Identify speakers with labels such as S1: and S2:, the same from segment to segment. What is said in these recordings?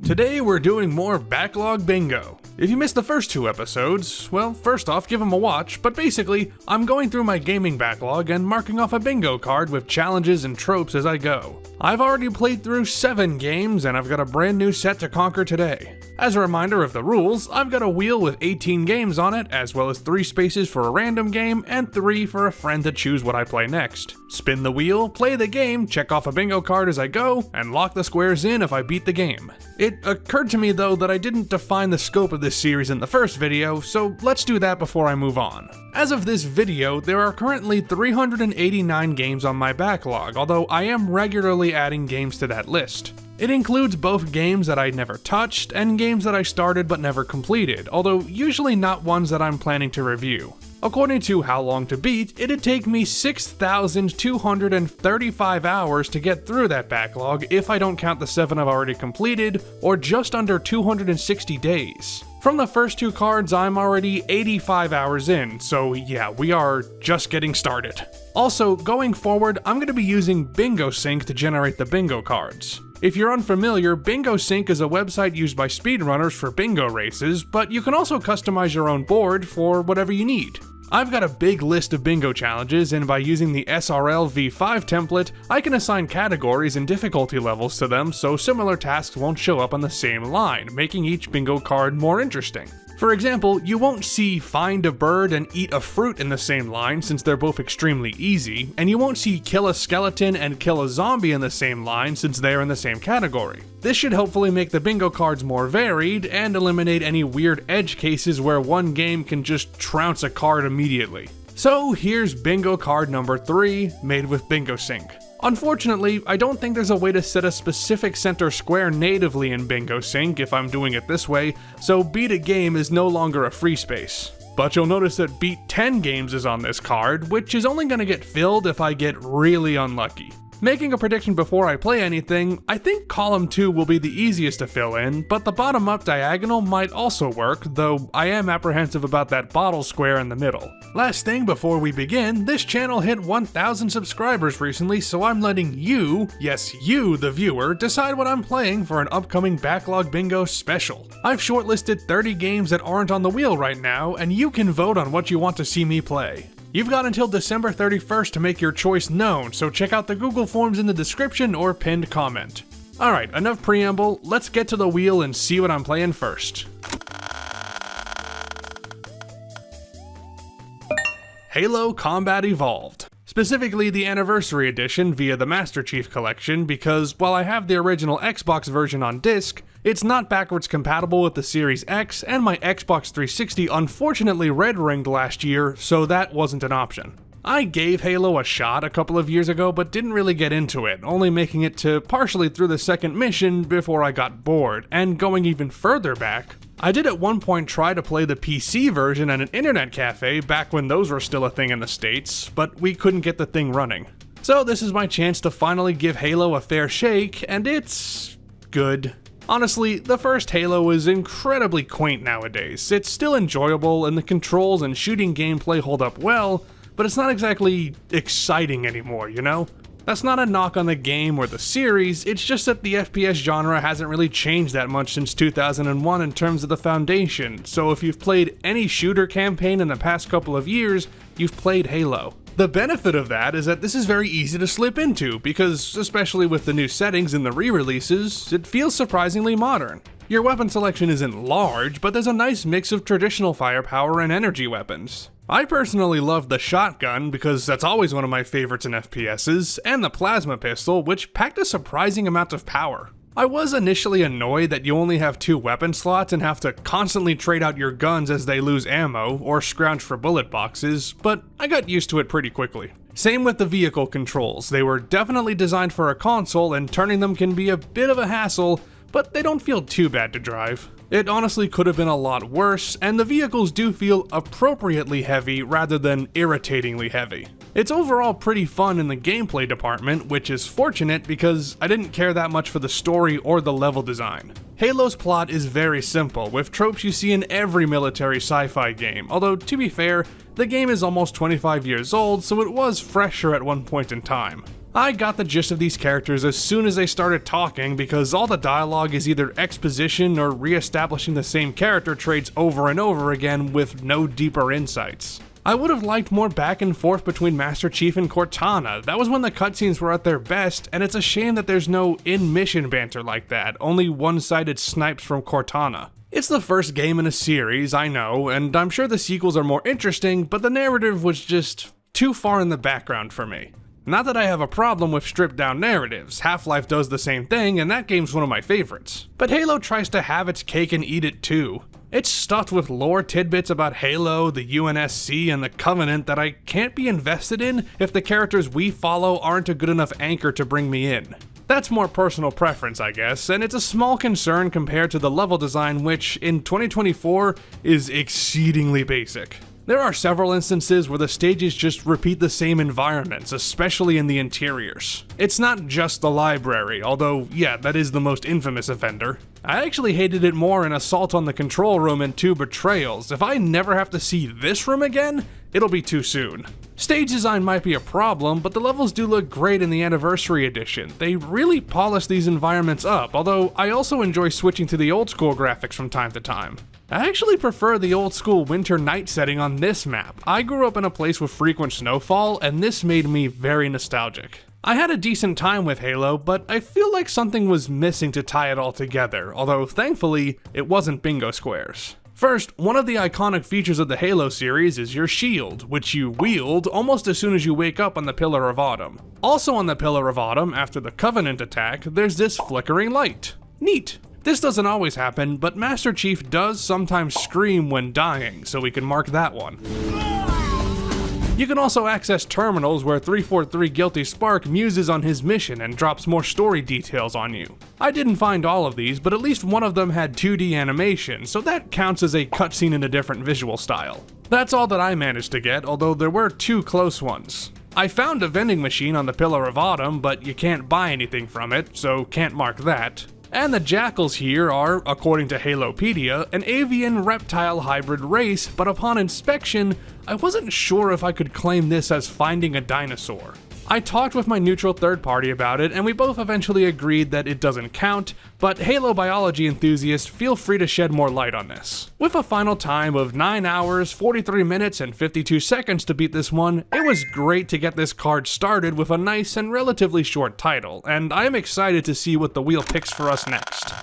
S1: Today we're doing more Backlog Bingo. If you missed the first two episodes, well, first off, give them a watch, but basically, I'm going through my gaming backlog and marking off a bingo card with challenges and tropes as I go. I've already played through 7 games and I've got a brand new set to conquer today. As a reminder of the rules, I've got a wheel with 18 games on it, as well as 3 spaces for a random game and 3 for a friend to choose what I play next. Spin the wheel, play the game, check off a bingo card as I go, and lock the squares in if I beat the game. It occurred to me though that I didn't define the scope of this series in the first video, so let's do that before I move on. As of this video, there are currently 389 games on my backlog, although I am regularly adding games to that list. It includes both games that I never touched and games that I started but never completed, although usually not ones that I'm planning to review. According to How Long to Beat, it'd take me 6,235 hours to get through that backlog if I don't count the 7 I've already completed, or just under 260 days. From the first 2 cards, I'm already 85 hours in, so yeah, we are just getting started. Also, going forward, I'm going to be using BingoSync to generate the bingo cards. If you're unfamiliar, BingoSync is a website used by speedrunners for bingo races, but you can also customize your own board for whatever you need. I've got a big list of bingo challenges, and by using the SRL V5 template, I can assign categories and difficulty levels to them so similar tasks won't show up on the same line, making each bingo card more interesting. For example, you won't see find a bird and eat a fruit in the same line since they're both extremely easy, and you won't see kill a skeleton and kill a zombie in the same line since they're in the same category. This should hopefully make the bingo cards more varied and eliminate any weird edge cases where one game can just trounce a card immediately. So here's bingo card number 3, made with BingoSync. Unfortunately, I don't think there's a way to set a specific center square natively in BingoSync if I'm doing it this way, so beat a game is no longer a free space. But you'll notice that beat 10 games is on this card, which is only going to get filled if I get really unlucky. Making a prediction before I play anything, I think column 2 will be the easiest to fill in, but the bottom up diagonal might also work, though I am apprehensive about that bottle square in the middle. Last thing before we begin, this channel hit 1,000 subscribers recently, so I'm letting you, yes you the viewer, decide what I'm playing for an upcoming Backlog Bingo special. I've shortlisted 30 games that aren't on the wheel right now, and you can vote on what you want to see me play. You've got until December 31st to make your choice known, so check out the Google Forms in the description or pinned comment. Alright, enough preamble, let's get to the wheel and see what I'm playing first. Halo Combat Evolved. Specifically the Anniversary Edition via the Master Chief Collection, because while I have the original Xbox version on disc, it's not backwards compatible with the Series X, and my Xbox 360 unfortunately red-ringed last year, so that wasn't an option. I gave Halo a shot a couple of years ago, but didn't really get into it, only making it to partially through the second mission before I got bored, and going even further back, I did at one point try to play the PC version at an internet cafe back when those were still a thing in the States, but we couldn't get the thing running. So this is my chance to finally give Halo a fair shake, and it's good. Honestly, the first Halo is incredibly quaint nowadays. It's still enjoyable, and the controls and shooting gameplay hold up well, but it's not exactly exciting anymore, you know? That's not a knock on the game or the series, it's just that the FPS genre hasn't really changed that much since 2001 in terms of the foundation, so if you've played any shooter campaign in the past couple of years, you've played Halo. The benefit of that is that this is very easy to slip into, because especially with the new settings in the re-releases, it feels surprisingly modern. Your weapon selection isn't large, but there's a nice mix of traditional firepower and energy weapons. I personally love the shotgun because that's always one of my favorites in FPSs, and the plasma pistol, which packed a surprising amount of power. I was initially annoyed that you only have 2 weapon slots and have to constantly trade out your guns as they lose ammo or scrounge for bullet boxes, but I got used to it pretty quickly. Same with the vehicle controls, they were definitely designed for a console and turning them can be a bit of a hassle, but they don't feel too bad to drive. It honestly could have been a lot worse, and the vehicles do feel appropriately heavy rather than irritatingly heavy. It's overall pretty fun in the gameplay department, which is fortunate because I didn't care that much for the story or the level design. Halo's plot is very simple, with tropes you see in every military sci-fi game, although to be fair, the game is almost 25 years old, so it was fresher at one point in time. I got the gist of these characters as soon as they started talking because all the dialogue is either exposition or re-establishing the same character traits over and over again with no deeper insights. I would have liked more back and forth between Master Chief and Cortana. That was when the cutscenes were at their best, and it's a shame that there's no in-mission banter like that, only one-sided snipes from Cortana. It's the first game in a series, I know, and I'm sure the sequels are more interesting, but the narrative was just too far in the background for me. Not that I have a problem with stripped-down narratives, Half-Life does the same thing, and that game's one of my favorites. But Halo tries to have its cake and eat it too. It's stuffed with lore tidbits about Halo, the UNSC, and the Covenant that I can't be invested in if the characters we follow aren't a good enough anchor to bring me in. That's more personal preference, I guess, and it's a small concern compared to the level design which, in 2024, is exceedingly basic. There are several instances where the stages just repeat the same environments, especially in the interiors. It's not just the library, although yeah, that is the most infamous offender. I actually hated it more in Assault on the Control Room and 2 Betrayals. If I never have to see this room again, it'll be too soon. Stage design might be a problem, but the levels do look great in the Anniversary Edition. They really polish these environments up, although I also enjoy switching to the old school graphics from time to time. I actually prefer the old school winter night setting on this map. I grew up in a place with frequent snowfall, and this made me very nostalgic. I had a decent time with Halo, but I feel like something was missing to tie it all together, although thankfully, it wasn't bingo squares. First, one of the iconic features of the Halo series is your shield, which you wield almost as soon as you wake up on the Pillar of Autumn. Also on the Pillar of Autumn, after the Covenant attack, there's this flickering light. Neat. This doesn't always happen, but Master Chief does sometimes scream when dying, so we can mark that one. You can also access terminals where 343 Guilty Spark muses on his mission and drops more story details on you. I didn't find all of these, but at least one of them had 2D animation, so that counts as a cutscene in a different visual style. That's all that I managed to get, although there were 2 close ones. I found a vending machine on the Pillar of Autumn, but you can't buy anything from it, so can't mark that. And the jackals here are, according to Halopedia, an avian-reptile hybrid race, but upon inspection, I wasn't sure if I could claim this as finding a dinosaur. I talked with my neutral third party about it, and we both eventually agreed that it doesn't count, but Halo biology enthusiasts feel free to shed more light on this. With a final time of 9 hours, 43 minutes, and 52 seconds to beat this one, it was great to get this card started with a nice and relatively short title, and I am excited to see what the wheel picks for us next.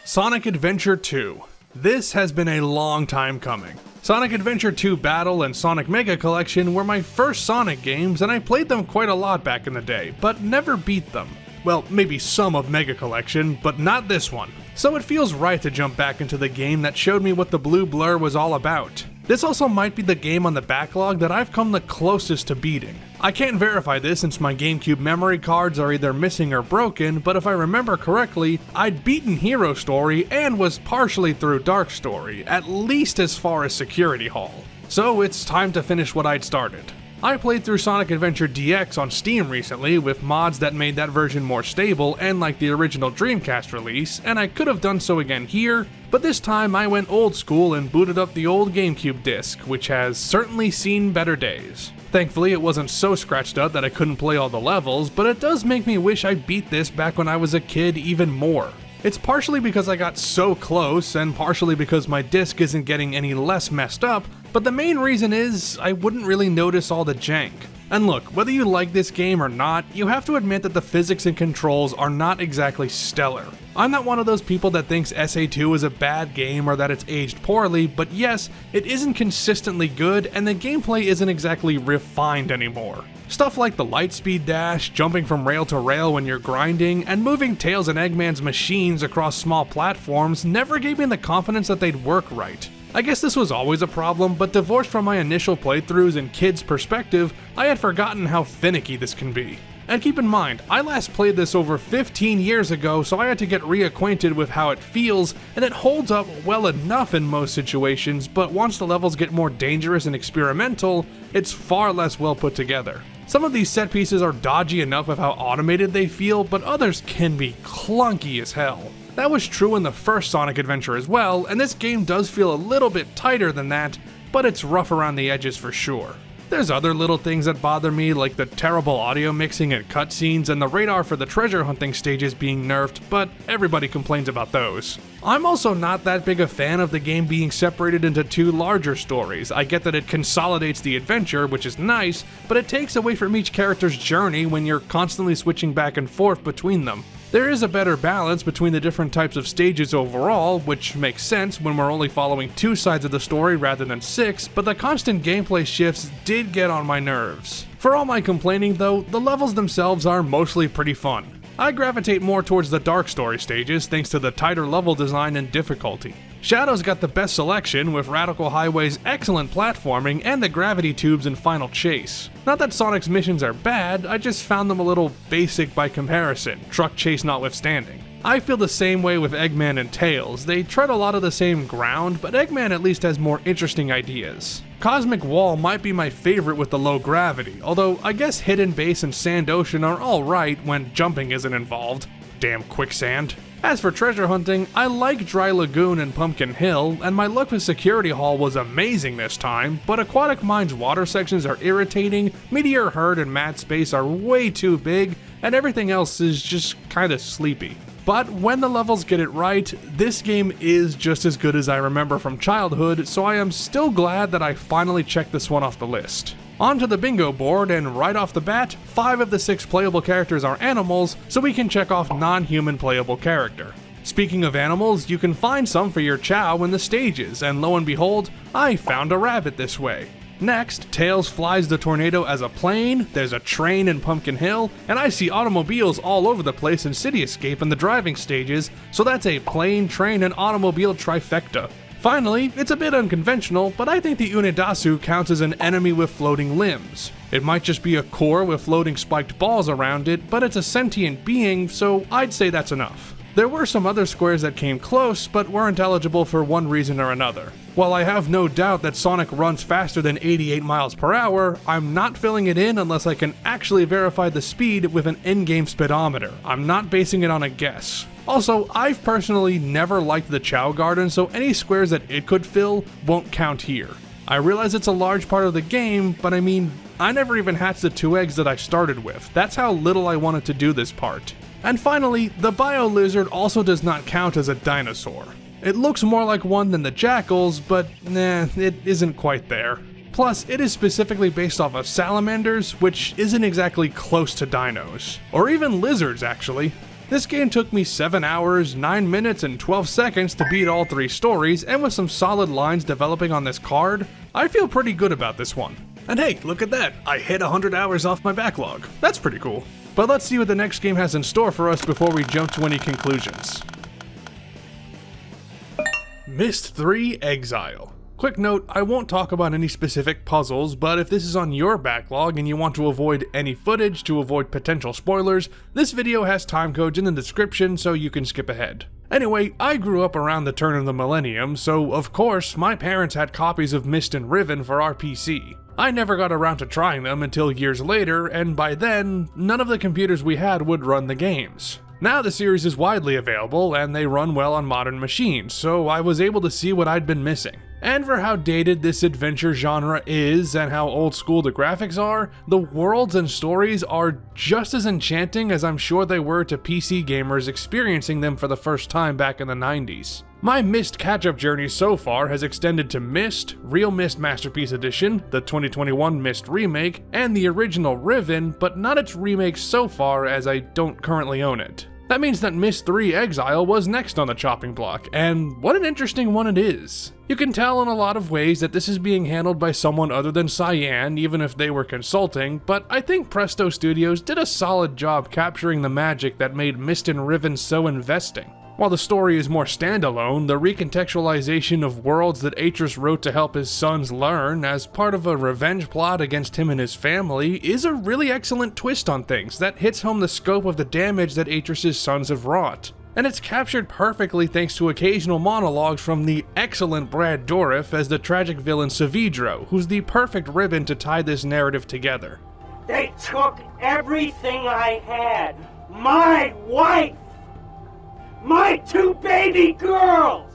S1: Sonic Adventure 2. This has been a long time coming. Sonic Adventure 2 Battle and Sonic Mega Collection were my first Sonic games, and I played them quite a lot back in the day, but never beat them. Well, maybe some of Mega Collection, but not this one. So it feels right to jump back into the game that showed me what the blue blur was all about. This also might be the game on the backlog that I've come the closest to beating. I can't verify this since my GameCube memory cards are either missing or broken, but if I remember correctly, I'd beaten Hero Story and was partially through Dark Story, at least as far as Security Hall. So it's time to finish what I'd started. I played through Sonic Adventure DX on Steam recently with mods that made that version more stable and like the original Dreamcast release, and I could have done so again here, but this time I went old school and booted up the old GameCube disc, which has certainly seen better days. Thankfully it wasn't so scratched up that I couldn't play all the levels, but it does make me wish I beat this back when I was a kid even more. It's partially because I got so close, and partially because my disc isn't getting any less messed up, but the main reason is I wouldn't really notice all the jank. And look, whether you like this game or not, you have to admit that the physics and controls are not exactly stellar. I'm not one of those people that thinks SA2 is a bad game or that it's aged poorly, but yes, it isn't consistently good and the gameplay isn't exactly refined anymore. Stuff like the lightspeed dash, jumping from rail to rail when you're grinding, and moving Tails and Eggman's machines across small platforms never gave me the confidence that they'd work right. I guess this was always a problem, but divorced from my initial playthroughs and kids' perspective, I had forgotten how finicky this can be. And keep in mind, I last played this over 15 years ago, so I had to get reacquainted with how it feels, and it holds up well enough in most situations, but once the levels get more dangerous and experimental, it's far less well put together. Some of these set pieces are dodgy enough with how automated they feel, but others can be clunky as hell. That was true in the first Sonic Adventure as well, and this game does feel a little bit tighter than that, but it's rough around the edges for sure. There's other little things that bother me, like the terrible audio mixing at cutscenes and the radar for the treasure hunting stages being nerfed, but everybody complains about those. I'm also not that big a fan of the game being separated into two larger stories. I get that it consolidates the adventure, which is nice, but it takes away from each character's journey when you're constantly switching back and forth between them. There is a better balance between the different types of stages overall, which makes sense when we're only following two sides of the story rather than 6, but the constant gameplay shifts did get on my nerves. For all my complaining though, the levels themselves are mostly pretty fun. I gravitate more towards the dark story stages thanks to the tighter level design and difficulty. Shadow's got the best selection, with Radical Highway's excellent platforming and the gravity tubes in Final Chase. Not that Sonic's missions are bad, I just found them a little basic by comparison, truck chase notwithstanding. I feel the same way with Eggman and Tails. They tread a lot of the same ground, but Eggman at least has more interesting ideas. Cosmic Wall might be my favorite with the low gravity, although I guess Hidden Base and Sand Ocean are alright when jumping isn't involved. Damn quicksand. As for treasure hunting, I like Dry Lagoon and Pumpkin Hill, and my luck with Security Hall was amazing this time, but Aquatic Mine's water sections are irritating, Meteor Herd and Mad Space are way too big, and everything else is just kinda sleepy. But when the levels get it right, this game is just as good as I remember from childhood, so I am still glad that I finally checked this one off the list. Onto the bingo board, and right off the bat, 5 of the 6 playable characters are animals, so we can check off non-human playable character. Speaking of animals, you can find some for your chow in the stages, and lo and behold, I found a rabbit this way. Next, Tails flies the tornado as a plane, there's a train in Pumpkin Hill, and I see automobiles all over the place in City Escape in the driving stages, so that's a plane, train, and automobile trifecta. Finally, it's a bit unconventional, but I think the Unidasu counts as an enemy with floating limbs. It might just be a core with floating spiked balls around it, but it's a sentient being, so I'd say that's enough. There were some other squares that came close, but weren't eligible for one reason or another. While I have no doubt that Sonic runs faster than 88 miles per hour, I'm not filling it in unless I can actually verify the speed with an in-game speedometer. I'm not basing it on a guess. Also, I've personally never liked the Chow Garden, so any squares that it could fill won't count here. I realize it's a large part of the game, but I mean, I never even hatched the 2 eggs that I started with. That's how little I wanted to do this part. And finally, the Bio Lizard also does not count as a dinosaur. It looks more like one than the jackals, but nah, it isn't quite there. Plus, it is specifically based off of salamanders, which isn't exactly close to dinos. Or even lizards, actually. This game took me 7 hours, 9 minutes, and 12 seconds to beat all 3 stories, and with some solid lines developing on this card, I feel pretty good about this one. And hey, look at that, I hit 100 hours off my backlog. That's pretty cool. But let's see what the next game has in store for us before we jump to any conclusions. Myst 3 Exile. Quick note, I won't talk about any specific puzzles, but if this is on your backlog and you want to avoid any footage to avoid potential spoilers, this video has timecodes in the description so you can skip ahead. Anyway, I grew up around the turn of the millennium, so of course my parents had copies of Myst and Riven for our PC. I never got around to trying them until years later, and by then, none of the computers we had would run the games. Now the series is widely available, and they run well on modern machines, so I was able to see what I'd been missing. And for how dated this adventure genre is, and how old school the graphics are, the worlds and stories are just as enchanting as I'm sure they were to PC gamers experiencing them for the first time back in the 90s. My Myst catch-up journey so far has extended to Myst, Real Myst Masterpiece Edition, the 2021 Myst Remake, and the original Riven, but not its remake so far as I don't currently own it. That means that Myst 3 Exile was next on the chopping block, and what an interesting one it is. You can tell in a lot of ways that this is being handled by someone other than Cyan, even if they were consulting, but I think Presto Studios did a solid job capturing the magic that made Myst and Riven so investing. While the story is more standalone, the recontextualization of worlds that Atreus wrote to help his sons learn as part of a revenge plot against him and his family is a really excellent twist on things that hits home the scope of the damage that Atreus' sons have wrought. And it's captured perfectly thanks to occasional monologues from the excellent Brad Dourif as the tragic villain Saavedro, who's the perfect ribbon to tie this narrative together.
S2: They took everything I had. My wife! My 2 baby girls!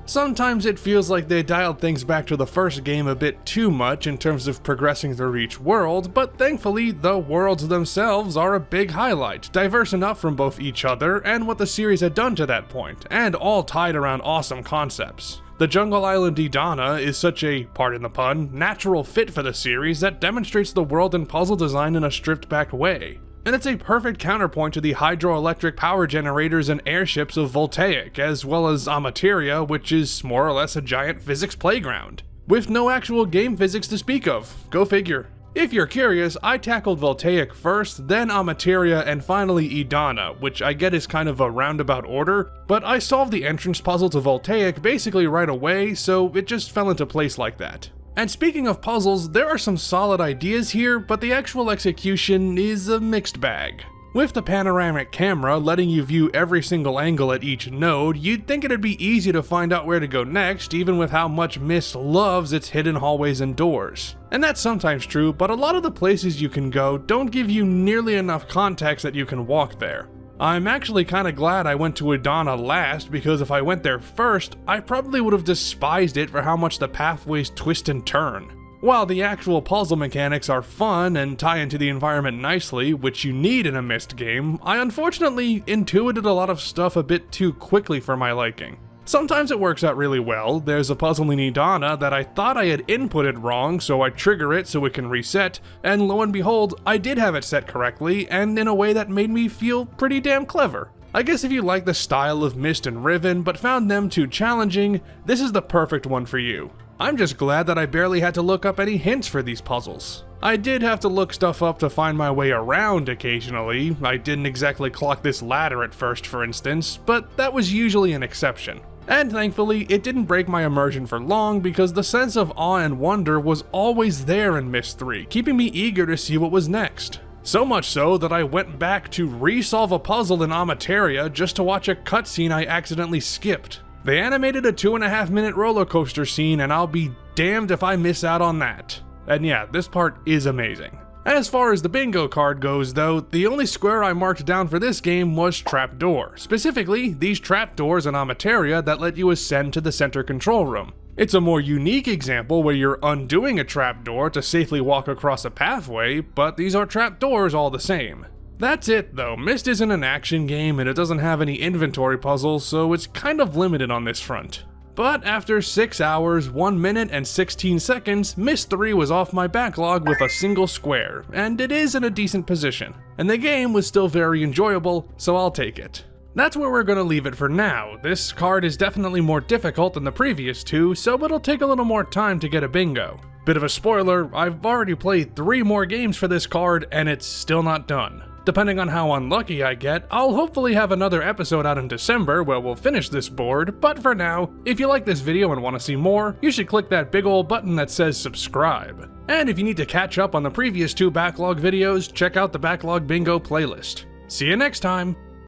S1: Sometimes it feels like they dialed things back to the first game a bit too much in terms of progressing through each world, but thankfully the worlds themselves are a big highlight, diverse enough from both each other and what the series had done to that point, and all tied around awesome concepts. The Jungle Island Idana is such a, pardon the pun, natural fit for the series that demonstrates the world and puzzle design in a stripped-back way. And it's a perfect counterpoint to the hydroelectric power generators and airships of Voltaic, as well as Amateria, which is more or less a giant physics playground, with no actual game physics to speak of. Go figure. If you're curious, I tackled Voltaic first, then Amateria, and finally Idana, which I get is kind of a roundabout order, but I solved the entrance puzzle to Voltaic basically right away, so it just fell into place like that. And speaking of puzzles, there are some solid ideas here, but the actual execution is a mixed bag. With the panoramic camera letting you view every single angle at each node, you'd think it'd be easy to find out where to go next, even with how much Myst loves its hidden hallways and doors. And that's sometimes true, but a lot of the places you can go don't give you nearly enough context that you can walk there. I'm actually kinda glad I went to Idana last, because if I went there first, I probably would have despised it for how much the pathways twist and turn. While the actual puzzle mechanics are fun and tie into the environment nicely, which you need in a Myst game, I unfortunately intuited a lot of stuff a bit too quickly for my liking. Sometimes it works out really well. There's a puzzle in Idana that I thought I had inputted wrong, so I trigger it so it can reset, and lo and behold, I did have it set correctly, and in a way that made me feel pretty damn clever. I guess if you like the style of Myst and Riven but found them too challenging, this is the perfect one for you. I'm just glad that I barely had to look up any hints for these puzzles. I did have to look stuff up to find my way around occasionally. I didn't exactly clock this ladder at first, for instance, but that was usually an exception. And thankfully, it didn't break my immersion for long because the sense of awe and wonder was always there in Myst 3, keeping me eager to see what was next. So much so that I went back to resolve a puzzle in Amateria just to watch a cutscene I accidentally skipped. They animated a 2.5-minute roller coaster scene, and I'll be damned if I miss out on that. And yeah, this part is amazing. As far as the bingo card goes though, the only square I marked down for this game was Trapdoor. Specifically, these trapdoors in Amateria that let you ascend to the center control room. It's a more unique example where you're undoing a trapdoor to safely walk across a pathway, but these are trapdoors all the same. That's it though, Myst isn't an action game and it doesn't have any inventory puzzles, so it's kind of limited on this front. But after 6 hours, 1 minute and 16 seconds, Myst 3 was off my backlog with a single square, and it is in a decent position. And the game was still very enjoyable, so I'll take it. That's where we're gonna leave it for now. This card is definitely more difficult than the previous two, so it'll take a little more time to get a bingo. Bit of a spoiler, I've already played 3 more games for this card and it's still not done. Depending on how unlucky I get, I'll hopefully have another episode out in December where we'll finish this board, but for now, if you like this video and want to see more, you should click that big ol' button that says subscribe. And if you need to catch up on the previous 2 backlog videos, check out the Backlog Bingo playlist. See you next time!